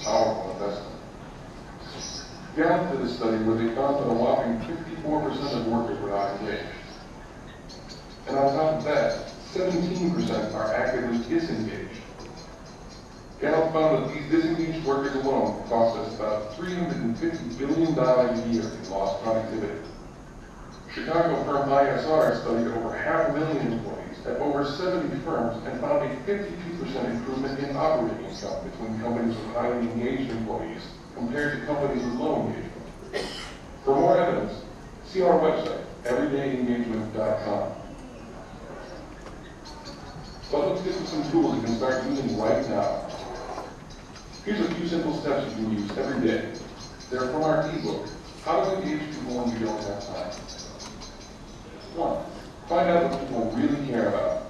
powerful investment. Gallup did a study where they found that a whopping 54% of workers were not engaged. And on top of that, 17% are actively disengaged. Gallup found that these disengaged workers alone cost us about $350 billion a year in lost productivity. Chicago firm ISR studied over 500,000 employees at over 70 firms and found a 52% improvement in operating income between companies with highly engaged employees compared to companies with low engagement. For more evidence, see our website, everydayengagement.com. But let's get to some tools you can start using right now. Here's a few simple steps you can use every day. They're from our ebook, How to Engage People When You Don't Have Time. 1. Find out what people really care about.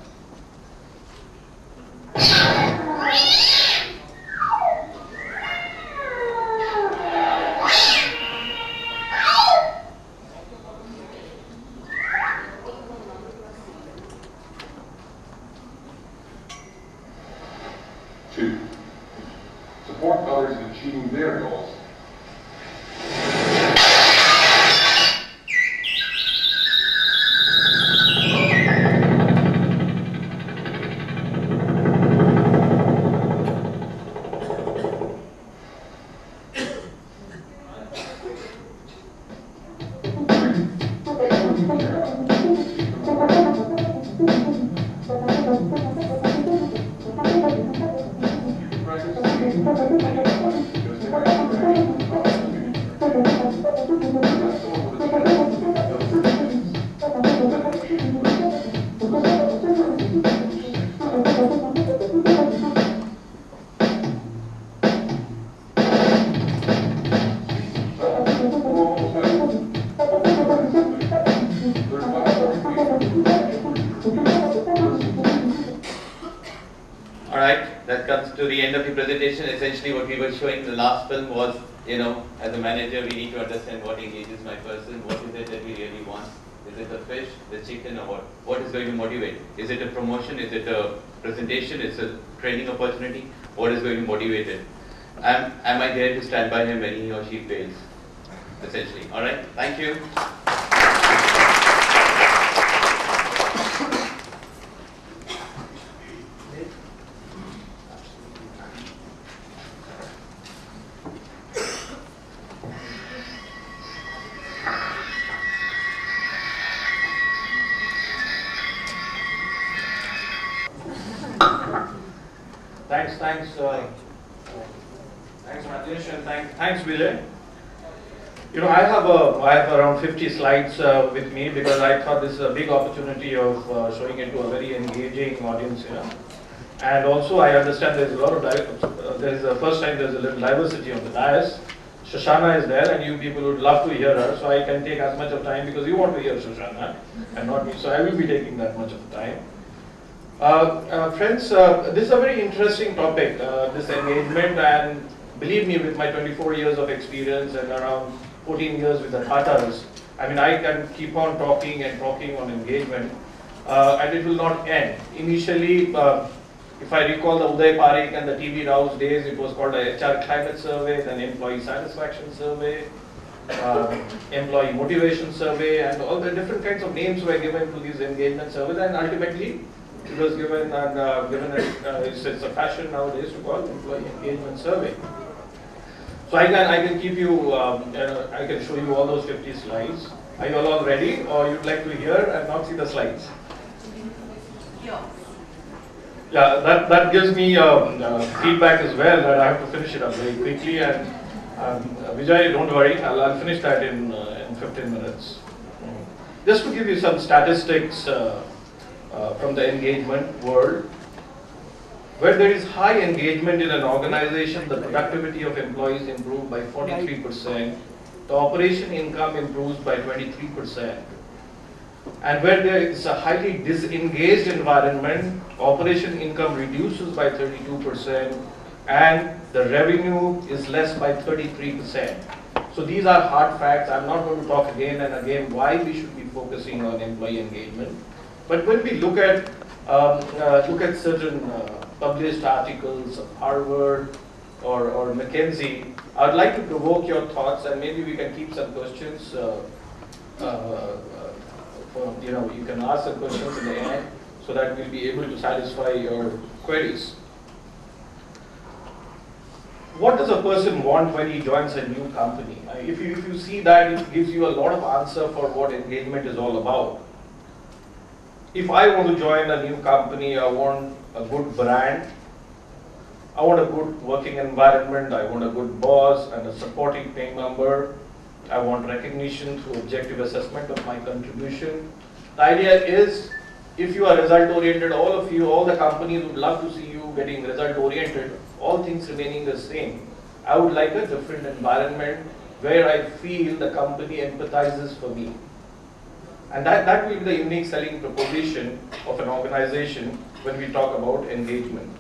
2. Support others in achieving their goals. 'Alright, that comes to the end of the presentation. Essentially what we were showing in the last film was, as a manager we need to understand what engages my person, what is it that we really want. Is it the fish, the chicken, or what? What is going to motivate? Is it a promotion? Is it a presentation? Is it a training opportunity? What is going to motivate it? Am I there to stand by him when he or she fails? Essentially. Alright, thank you. Thanks, Rajesh, and thanks, Vijay. I have around 50 slides with me because I thought this is a big opportunity of showing into a very engaging audience here. And also, I understand there's a lot of there's the first time there's a little diversity on the dais. Shoshana is there, and you people would love to hear her, so I can take as much of time because you want to hear Shoshana and not me. So I will be taking that much of the time. Friends, this is a very interesting topic, this engagement, and believe me, with my 24 years of experience and around 14 years with the Tatas, I can keep on talking and talking on engagement, and it will not end. Initially, if I recall the Uday Parikh and the TV Rao's days, it was called a HR climate survey, then employee satisfaction survey, employee motivation survey, and all the different kinds of names were given to these engagement surveys, and ultimately, it was given it's a fashion nowadays to call employee engagement survey. So I can keep you, I can show you all those 50 slides. Are you all ready, or you'd like to hear and not see the slides? Yeah, that gives me feedback as well that I have to finish it up very quickly. And Vijay, don't worry, I'll finish that in 15 minutes. Just to give you some statistics. From the engagement world. Where there is high engagement in an organization, the productivity of employees improves by 43%, the operation income improves by 23%. And where there is a highly disengaged environment, operation income reduces by 32%, and the revenue is less by 33%. So these are hard facts. I'm not going to talk again and again why we should be focusing on employee engagement. But when we look at certain published articles of Harvard, or McKinsey, I would like to provoke your thoughts, and maybe we can keep some questions. You can ask some questions in the end, so that we'll be able to satisfy your queries. What does a person want when he joins a new company? If you see that, it gives you a lot of answer for what engagement is all about. If I want to join a new company, I want a good brand, I want a good working environment, I want a good boss and a supporting team member, I want recognition through objective assessment of my contribution. The idea is, if you are result oriented, all of you, all the companies would love to see you getting result oriented, all things remaining the same. I would like a different environment where I feel the company empathizes for me. And that will be the unique selling proposition of an organization when we talk about engagement.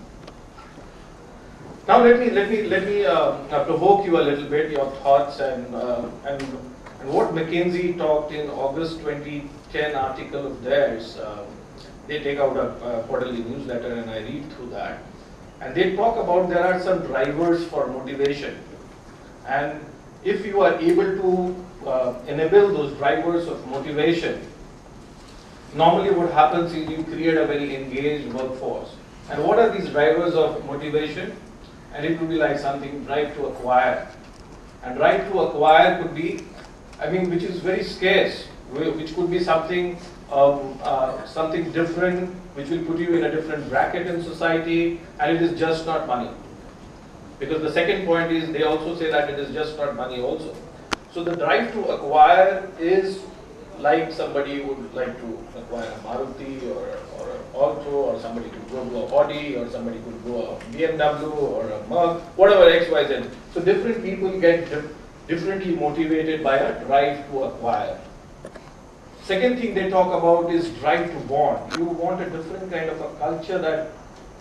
Now let me provoke you a little bit, your thoughts, and what McKinsey talked in August 2010 article of theirs. They take out a quarterly newsletter, and I read through that. And they talk about there are some drivers for motivation. And if you are able to enable those drivers of motivation, normally what happens is you create a very engaged workforce. And what are these drivers of motivation? And it would be like something drive to acquire. And drive to acquire could be, which is very scarce, which could be something something different, which will put you in a different bracket in society, and it is just not money. Because the second point is, they also say that it is just not money also. So the drive to acquire is like somebody would like to acquire a Maruti or an Alto, or somebody could go to a Audi, or somebody could go a BMW or a Merc, whatever X, Y, Z. So different people get differently motivated by a drive to acquire. Second thing they talk about is drive to bond. You want a different kind of a culture that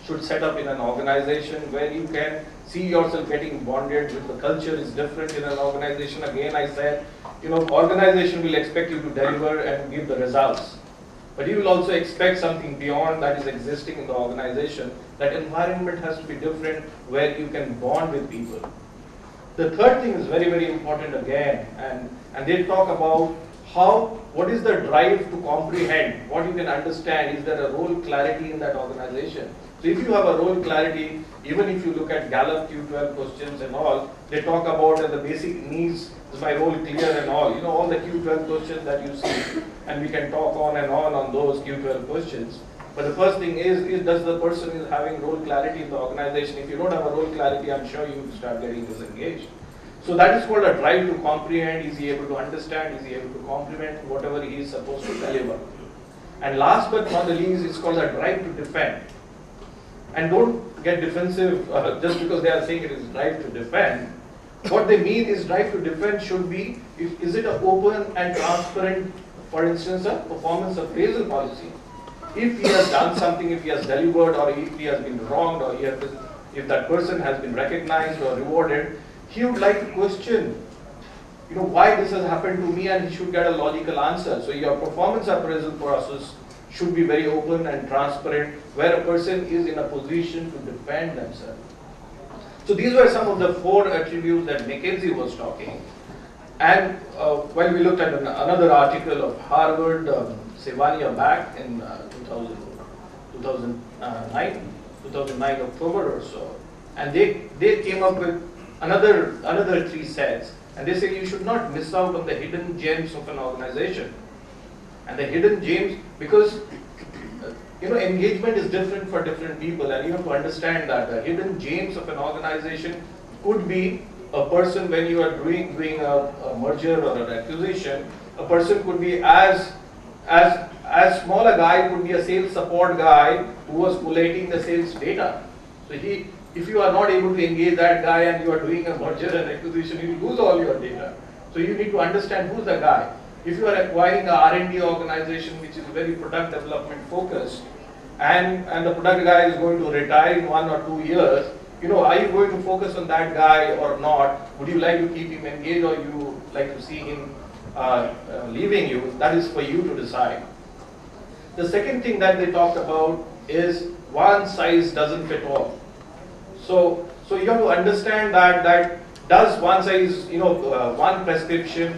should set up in an organization where you can see yourself getting bonded with the culture is different in an organization. Again, I said, organization will expect you to deliver and give the results. But you will also expect something beyond that is existing in the organization. That environment has to be different where you can bond with people. The third thing is very, very important again, and they talk about what is the drive to comprehend, what you can understand, is there a role clarity in that organization. So if you have a role clarity, even if you look at Gallup Q12 questions and all, they talk about the basic needs, is my role clear and all, all the Q12 questions that you see, and we can talk on and on those Q12 questions. But the first thing is does the person is having role clarity in the organization? If you don't have a role clarity, I'm sure you will start getting disengaged. So that is called a drive to comprehend. Is he able to understand? Is he able to complement whatever he is supposed to deliver? And last but not the least, it's called a drive to defend. And don't get defensive just because they are saying it is drive to defend. What they mean is drive to defend should be, is it an open and transparent, for instance, a performance appraisal policy? If he has done something, if he has delivered, or if he has been wronged, or if that person has been recognized or rewarded, he would like to question, why this has happened to me, and he should get a logical answer. So your performance appraisal process should be very open and transparent, where a person is in a position to defend themselves. So these were some of the 4 attributes that McKinsey was talking. And when we looked at another article of Harvard, Sevania back in 2009 October or so, and they came up with another 3 sets, and they say you should not miss out on the hidden gems of an organization. And the hidden gems, because engagement is different for different people, and you have to understand that the hidden gems of an organization could be a person when you are doing a merger or an acquisition. A person could be as small a guy, could be a sales support guy who was collating the sales data. So if you are not able to engage that guy and you are doing a merger and acquisition, you lose all your data. So you need to understand who's the guy. If you are acquiring a R&D organization which is very product development focused, and the product guy is going to retire in 1 or 2 years, are you going to focus on that guy or not? Would you like to keep him engaged, or you like to see him leaving you? That is for you to decide. The second thing that they talked about is one size doesn't fit all. So So you have to understand that does one size, one prescription,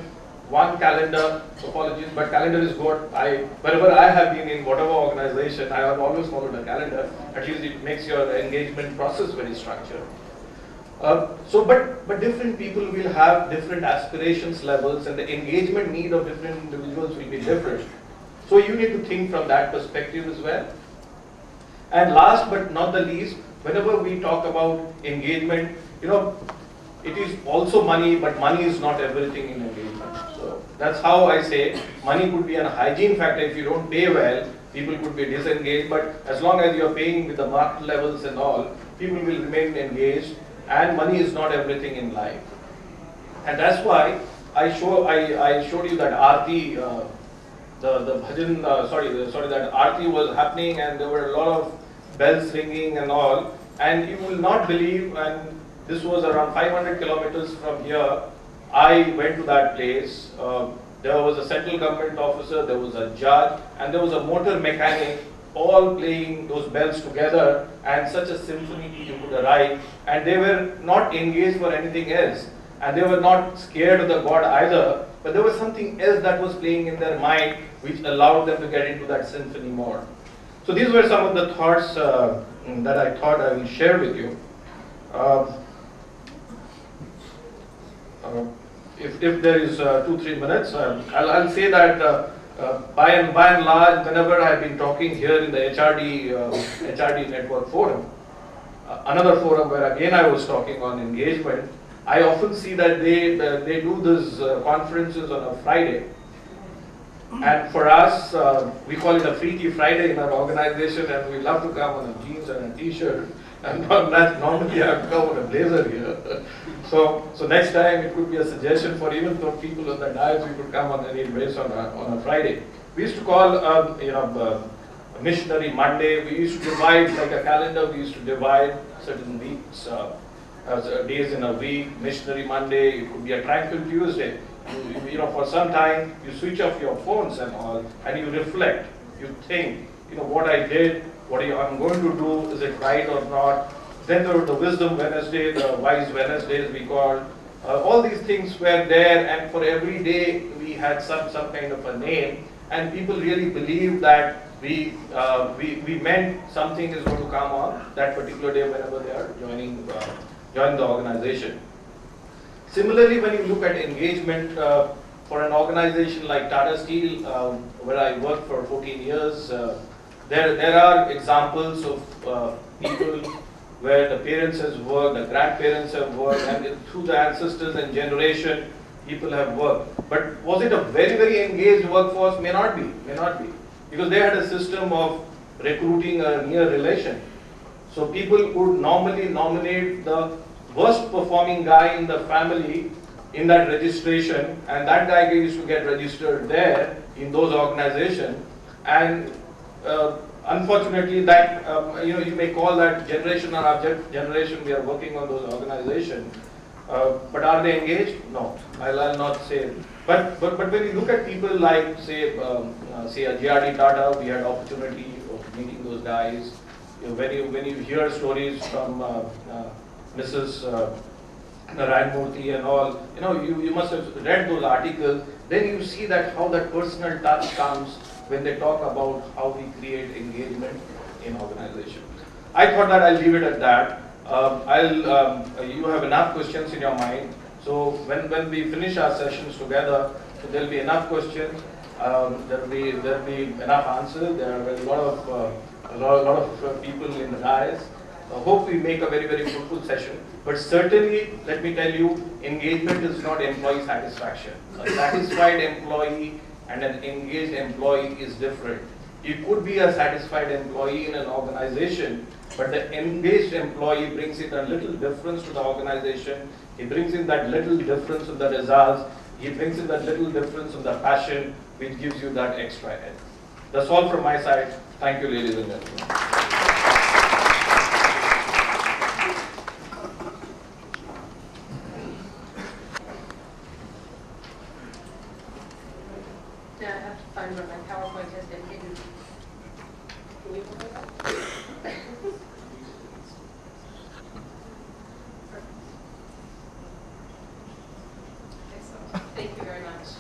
one calendar, apologies, but calendar is good. Wherever I have been in whatever organization, I have always followed a calendar. At least it makes your engagement process very structured. But different people will have different aspirations levels, and the engagement need of different individuals will be different. So you need to think from that perspective as well. And last but not the least, whenever we talk about engagement, it is also money, but money is not everything in engagement. So that's how I say money could be a hygiene factor. If you don't pay well, people could be disengaged, but as long as you're paying with the market levels and all, people will remain engaged, and money is not everything in life. And that's why I showed you that Aarti, the bhajan, that Aarti was happening, and there were a lot of bells ringing and all, and you will not believe, and this was around 500 kilometers from here. I went to that place. There was a central government officer, there was a judge, and there was a motor mechanic, all playing those bells together, and such a symphony you could arrive. And they were not engaged for anything else, and they were not scared of the God either, but there was something else that was playing in their mind which allowed them to get into that symphony mode. So these were some of the thoughts that I thought I will share with you. If there is 2-3 minutes, I'll say that by and large, whenever I've been talking here in the HRD Network Forum, another forum where again I was talking on engagement, I often see that they do these conferences on a Friday. And for us, we call it a Freaky Friday in our organization, and we love to come on a jeans and a t-shirt. And normally I come on a blazer here. So next time it could be a suggestion for even for people on the dais, we could come on any dress on a Friday. We used to call Missionary Monday. We used to divide like a calendar. We used to divide certain weeks, days in a week. Missionary Monday. It could be a Tranquil Tuesday. For some time you switch off your phones and all, and you reflect. You think, what I did. What I'm going to do, is it right or not? Then there was the Wisdom Wednesday, the Wise Wednesdays we called. All these things were there, and for every day we had some kind of a name, and people really believed that we meant something is going to come on that particular day whenever they are joining the organization. Similarly, when you look at engagement for an organization like Tata Steel, where I worked for 14 years, there are examples of people where the parents has worked, the grandparents have worked, and through the ancestors and generation, people have worked. But was it a very, very engaged workforce? May not be. Because they had a system of recruiting a near relation. So people would normally nominate the worst performing guy in the family in that registration, and that guy used to get registered there in those organizations. And unfortunately, that you may call that generation or object generation. We are working on those organizations, but are they engaged? No, I'll not say. But when you look at people like say a JRD Tata, we had opportunity of meeting those guys. When you hear stories from Mrs. Narayan Murthy and all, you must have read those articles. Then you see that how that personal touch comes when they talk about how we create engagement in organization. I thought that I'll leave it at that. You have enough questions in your mind. So when we finish our sessions together, so there'll be enough questions. There'll be enough answers. There are a lot of people in the dais. I hope we make a very, very fruitful session. But certainly, let me tell you, engagement is not employee satisfaction. A satisfied employee and an engaged employee is different. You could be a satisfied employee in an organization, but the engaged employee brings in a little difference to the organization. He brings in that little difference in the results. He brings in that little difference in the passion, which gives you that extra edge. That's all from my side. Thank you, ladies and gentlemen. Now I have to find where my PowerPoint has been hidden. Can we look at that? comments.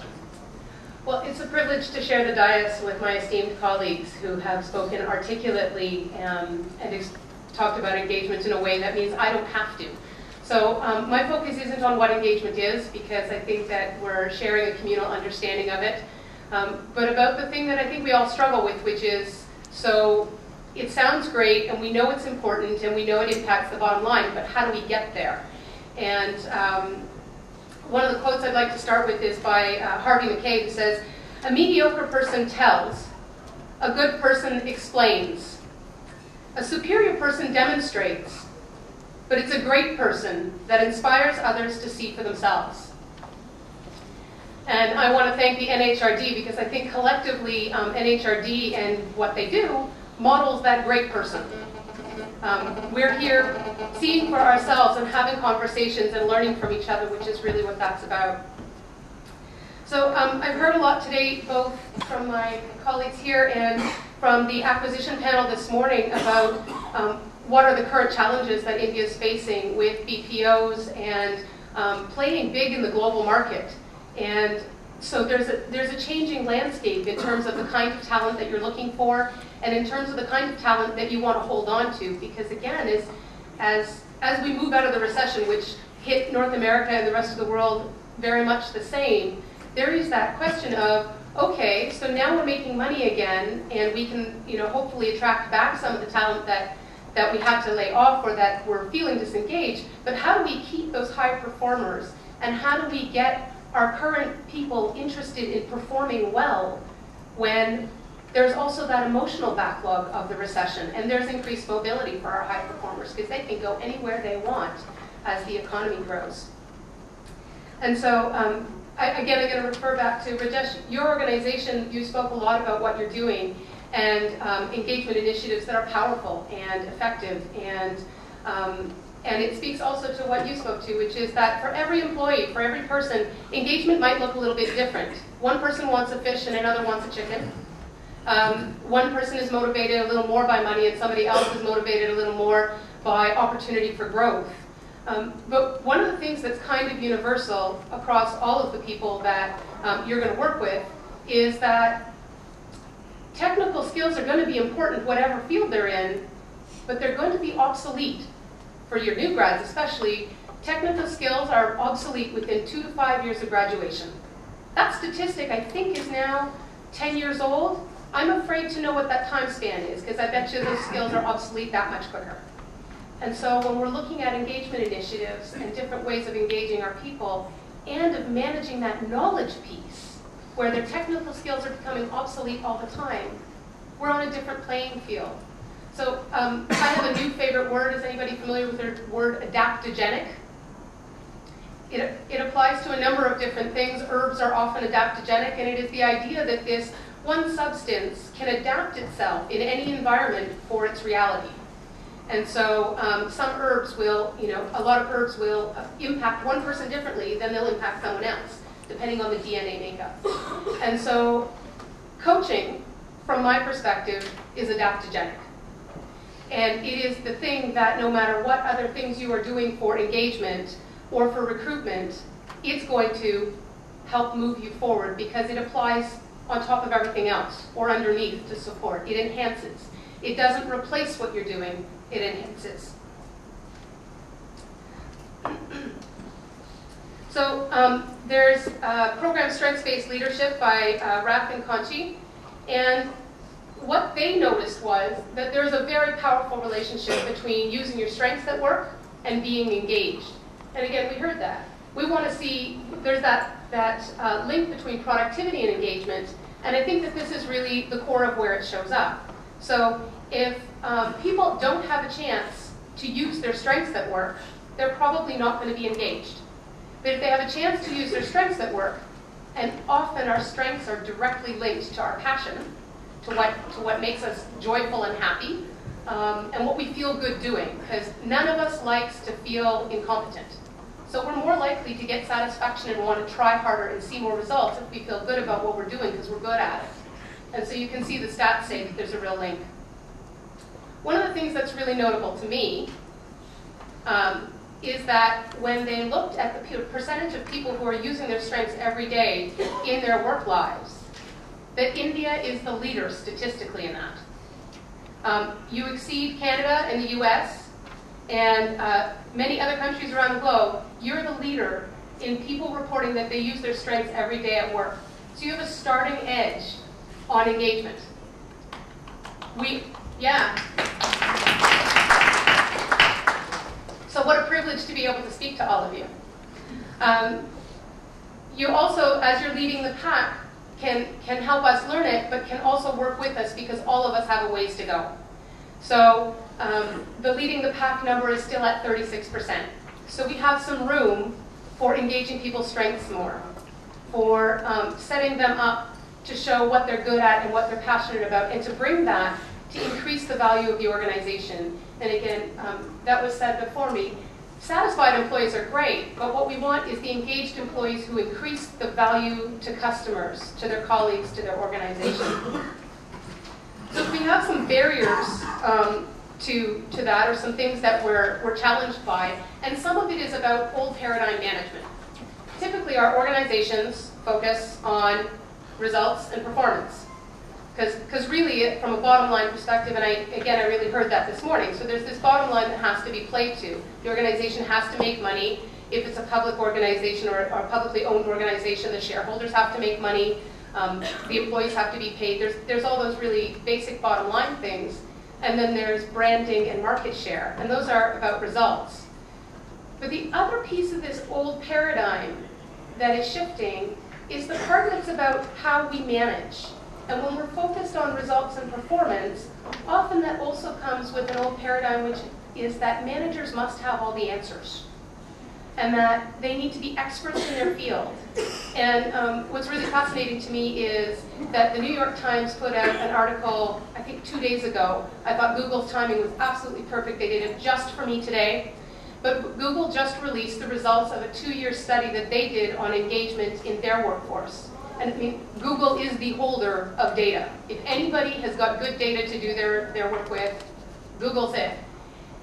Well, it's a privilege to share the dais with my esteemed colleagues who have spoken articulately and talked about engagement in a way that means I don't have to. So my focus isn't on what engagement is, because I think that we're sharing a communal understanding of it, but about the thing that I think we all struggle with, which is, so it sounds great and we know it's important and we know it impacts the bottom line, but how do we get there? And one of the quotes I'd like to start with is by Harvey McCabe, who says, "A mediocre person tells, a good person explains, a superior person demonstrates, but it's a great person that inspires others to see for themselves." And I want to thank the NHRD, because I think collectively NHRD and what they do models that great person. We're here seeing for ourselves and having conversations and learning from each other, which is really what that's about. So I've heard a lot today, both from my colleagues here and from the acquisition panel this morning, about what are the current challenges that India is facing with BPOs and playing big in the global market. And so there's a changing landscape in terms of the kind of talent that you're looking for, and in terms of the kind of talent that you want to hold on to. Because again, as we move out of the recession, which hit North America and the rest of the world very much the same, there is that question of, okay, so now we're making money again, and we can, hopefully attract back some of the talent that we had to lay off or that we're feeling disengaged, but how do we keep those high performers, and how do we get our current people interested in performing well when there's also that emotional backlog of the recession, and there's increased mobility for our high performers because they can go anywhere they want as the economy grows. And so, I'm going to refer back to Rajesh. Your organization, you spoke a lot about what you're doing, and engagement initiatives that are powerful and effective, and it speaks also to what you spoke to, which is that for every employee, for every person, engagement might look a little bit different. One person wants a fish and another wants a chicken. One person is motivated a little more by money and somebody else is motivated a little more by opportunity for growth. But one of the things that's kind of universal across all of the people that you're going to work with is that technical skills are going to be important whatever field they're in, but they're going to be obsolete. For your new grads especially, technical skills are obsolete within 2 to 5 years of graduation. That statistic, I think, is now 10 years old. I'm afraid to know what that time span is, because I bet you those skills are obsolete that much quicker. And so when we're looking at engagement initiatives and different ways of engaging our people and of managing that knowledge piece, where their technical skills are becoming obsolete all the time, we're on a different playing field. So I have a new favorite word. Is anybody familiar with the word adaptogenic? It applies to a number of different things. Herbs are often adaptogenic, and it is the idea that this one substance can adapt itself in any environment for its reality. And so some herbs will, a lot of herbs will impact one person differently than they'll impact someone else, depending on the DNA makeup. And so coaching, from my perspective, is adaptogenic. And it is the thing that no matter what other things you are doing for engagement or for recruitment, it's going to help move you forward because it applies on top of everything else or underneath to support. It enhances. It doesn't replace what you're doing, it enhances. So there's program Strengths-Based Leadership by Rath and Conchi, and what they noticed was that there's a very powerful relationship between using your strengths at work and being engaged. And again, we heard that. We want to see, there's that link between productivity and engagement, and I think that this is really the core of where it shows up. So if people don't have a chance to use their strengths at work, they're probably not going to be engaged. But if they have a chance to use their strengths at work, and often our strengths are directly linked to our passion, to what makes us joyful and happy, and what we feel good doing, because none of us likes to feel incompetent. So we're more likely to get satisfaction and want to try harder and see more results if we feel good about what we're doing because we're good at it. And so you can see the stats say that there's a real link. One of the things that's really notable to me is that when they looked at the percentage of people who are using their strengths every day in their work lives, that India is the leader statistically in that. You exceed Canada and the US and many other countries around the globe. You're the leader in people reporting that they use their strengths every day at work. So you have a starting edge on engagement. So what a privilege to be able to speak to all of you. You also, as you're leading the pack, can help us learn it, but can also work with us because all of us have a ways to go. So the leading the pack number is still at 36%. So we have some room for engaging people's strengths more, for setting them up to show what they're good at and what they're passionate about, and to bring that to increase the value of the organization. And again, that was said before me, satisfied employees are great, but what we want is the engaged employees who increase the value to customers, to their colleagues, to their organization. So we have some barriers to that, or some things that we're challenged by, and some of it is about old paradigm management. Typically, our organizations focus on results and performance. Because really, from a bottom line perspective, and I really heard that this morning, so there's this bottom line that has to be played to. The organization has to make money. If it's a public organization or a publicly owned organization, the shareholders have to make money. The employees have to be paid. There's all those really basic bottom line things. And then there's branding and market share, and those are about results. But the other piece of this old paradigm that is shifting is the part that's about how we manage. And when we're focused on results and performance, often that also comes with an old paradigm, which is that managers must have all the answers, and that they need to be experts in their field. And what's really fascinating to me is that the New York Times put out an article, I think 2 days ago. I thought Google's timing was absolutely perfect. They did it just for me today. But Google just released the results of a 2-year study that they did on engagement in their workforce. And I mean, Google is the holder of data. If anybody has got good data to do their work with, Google's it.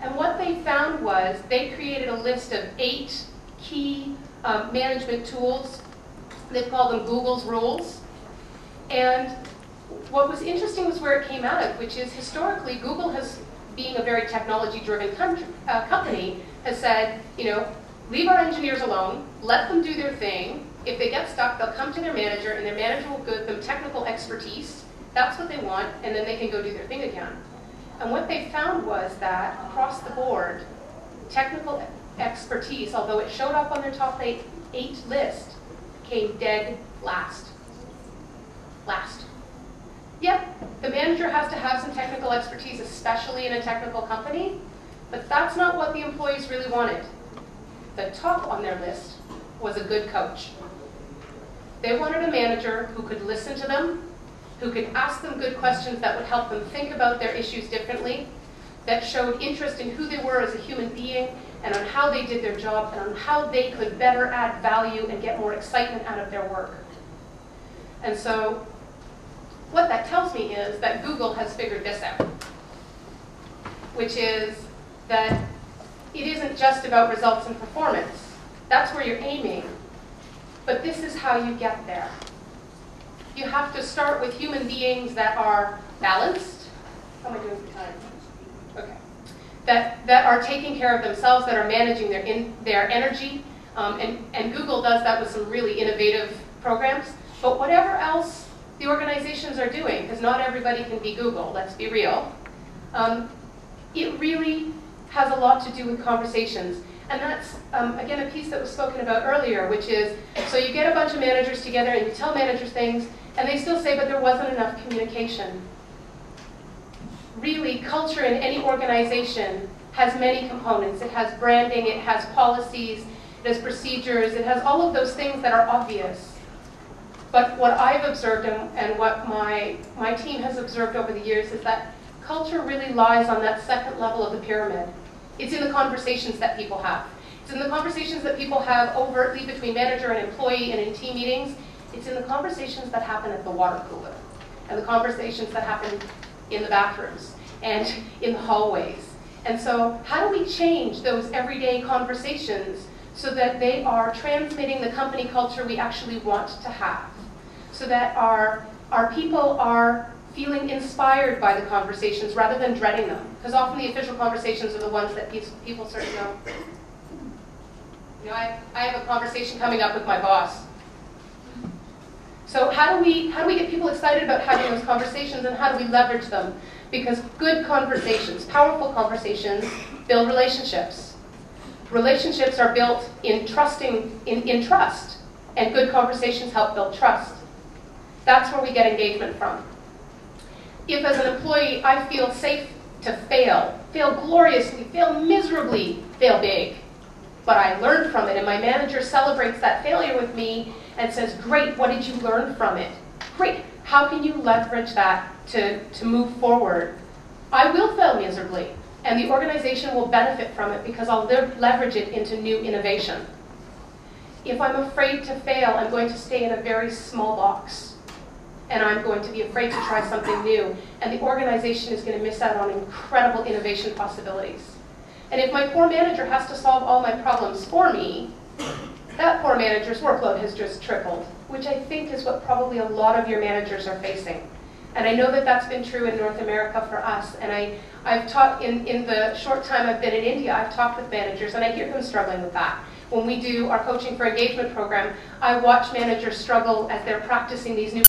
And what they found was they created a list of 8 key management tools. They've called them Google's rules. And what was interesting was where it came out of, which is historically Google has, being a very technology-driven company, has said, leave our engineers alone, let them do their thing. If they get stuck, they'll come to their manager, and their manager will give them technical expertise. That's what they want, and then they can go do their thing again. And what they found was that across the board, technical expertise, although it showed up on their top 8 list, came dead last. Yep, the manager has to have some technical expertise, especially in a technical company, but that's not what the employees really wanted. The top on their list was a good coach. They wanted a manager who could listen to them, who could ask them good questions that would help them think about their issues differently, that showed interest in who they were as a human being, and on how they did their job, and on how they could better add value and get more excitement out of their work. And so what that tells me is that Google has figured this out, which is that it isn't just about results and performance. That's where you're aiming, but this is how you get there. You have to start with human beings that are balanced. How am I doing for time? Okay. That are taking care of themselves, that are managing their energy, and Google does that with some really innovative programs. But whatever else the organizations are doing, because not everybody can be Google, let's be real, it really has a lot to do with conversations. And that's, again, a piece that was spoken about earlier, which is, so you get a bunch of managers together and you tell managers things, and they still say, but there wasn't enough communication. Really, culture in any organization has many components. It has branding, it has policies, it has procedures, it has all of those things that are obvious. But what I've observed and what my team has observed over the years is that culture really lies on that second level of the pyramid. It's in the conversations that people have. It's in the conversations that people have overtly between manager and employee and in team meetings. It's in the conversations that happen at the water cooler, and the conversations that happen in the bathrooms and in the hallways. And so how do we change those everyday conversations so that they are transmitting the company culture we actually want to have? So that our people are feeling inspired by the conversations rather than dreading them. Because often the official conversations are the ones that people sort of know. You know, I have a conversation coming up with my boss. So how do we get people excited about having those conversations, and how do we leverage them? Because good conversations, powerful conversations, build relationships. Relationships are built in trust, and good conversations help build trust. That's where we get engagement from. If as an employee I feel safe to fail gloriously, fail miserably, fail big, but I learned from it, and my manager celebrates that failure with me and says, great, what did you learn from it? Great, how can you leverage that to move forward? I will fail miserably, and the organization will benefit from it because I'll leverage it into new innovation. If I'm afraid to fail, I'm going to stay in a very small box, and I'm going to be afraid to try something new, and the organization is going to miss out on incredible innovation possibilities. And if my poor manager has to solve all my problems for me, that poor manager's workload has just tripled, which I think is what probably a lot of your managers are facing. And I know that that's been true in North America for us. And I've taught, in the short time I've been in India, I've talked with managers, and I hear them struggling with that. When we do our Coaching for Engagement program, I watch managers struggle as they're practicing these new